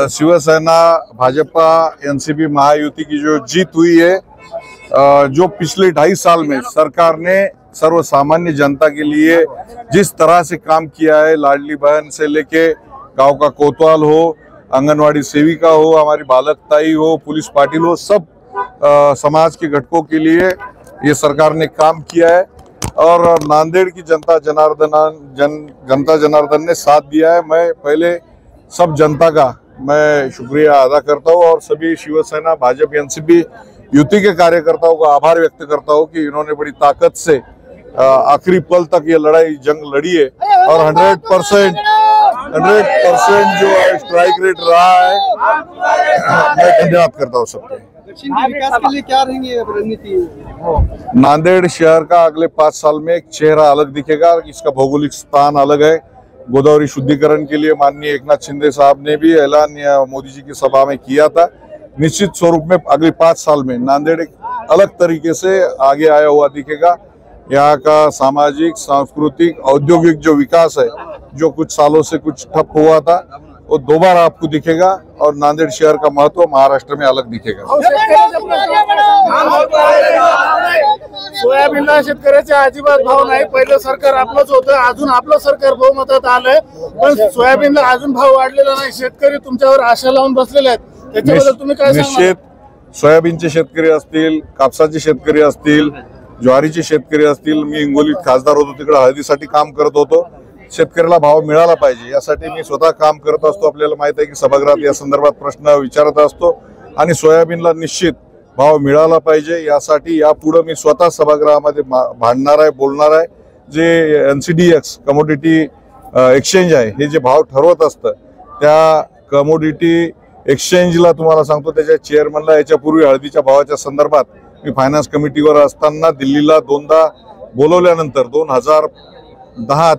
Shiv Sena Bhajpa NCP Mahayuti की जो जीत हुई है, जो पिछले 2.5 साल में सरकार ने सर्व सामान्य जनता के लिए जिस तरह से काम किया है, लाडली बहन से लेके गांव का कोतवाल हो, आंगनवाड़ी सेविका हो, हमारी बालक ताई हो, पुलिस पाटिल हो, सब समाज के घटकों के लिए ये सरकार ने काम किया है। और नांदेड़ की जनता जनार्दन ने साथ दिया है। मैं पहले सब जनता का मैं शुक्रिया अदा करता हूँ और सभी शिवसेना भाजपा एनसीपी युति के कार्यकर्ताओं का आभार व्यक्त करता हूँ कि इन्होंने बड़ी ताकत से आखिरी पल तक ये जंग लड़ी है और 100% जो स्ट्राइक रेट रहा है, मैं धन्यवाद करता हूँ सबके। विकास के लिए क्या रहेंगे रणनीति? नांदेड़ शहर का अगले 5 साल में एक चेहरा अलग दिखेगा। इसका भौगोलिक स्थान अलग है। गोदावरी शुद्धिकरण के लिए माननीय एकनाथ शिंदे साहब ने भी ऐलान मोदी जी की सभा में किया था। निश्चित स्वरूप में अगले 5 साल में नांदेड़ एक अलग तरीके से आगे आया हुआ दिखेगा। यहाँ का सामाजिक, सांस्कृतिक, औद्योगिक जो विकास है, जो कुछ सालों से कुछ ठप हुआ था, वो दोबारा आपको दिखेगा और नांदेड़ शहर का महत्व महाराष्ट्र में अलग दिखेगा। सोयाबीनला शेतकऱ्याचे अजिबात भाव नाही। पहिलं सरकार आपलंच होतं, अजून आपलं सरकार बहुमतात आलंय, पण सोयाबीनला अजून भाव वाढलेला नाही। शेतकरी तुमच्यावर आशा लावून बसलेले आहेत, त्याच्याबद्दल तुम्ही काय सांगणार? निश्चित सोयाबीनचे शेतकरी असतील, कापसाचे शेतकरी असतील, ज्वारीचे शेतकरी असतील, मी हिंगोलीत खासदार होतो, तिकडे हळदीसाठी काम करत होतो। शेतकऱ्याला भाव मिळाला पाहिजे यासाठी मी स्वतः काम करत असतो। आपल्याला माहित आहे की सभागृहात या संदर्भात प्रश्न विचारत असतो आणि सोयाबीनला निश्चित भाव मिळाला पाहिजे यासाठी यापुढे मी स्वतः सभागृहामध्ये भांडणार आहे, बोलणार आहे। जे NCDX कमोडिटी एक्सचेंज आहे, हे जे भाव ठरवत असतं, त्या कमोडिटी एक्सचेंजला तुम्हाला सांगतो, त्याच्या चेअरमनला याच्यापूर्वी हळदीच्या भावाच्या संदर्भात मी फायनान्स कमिटीवर असताना दिल्लीला 2दा बोलवल्यानंतर 2010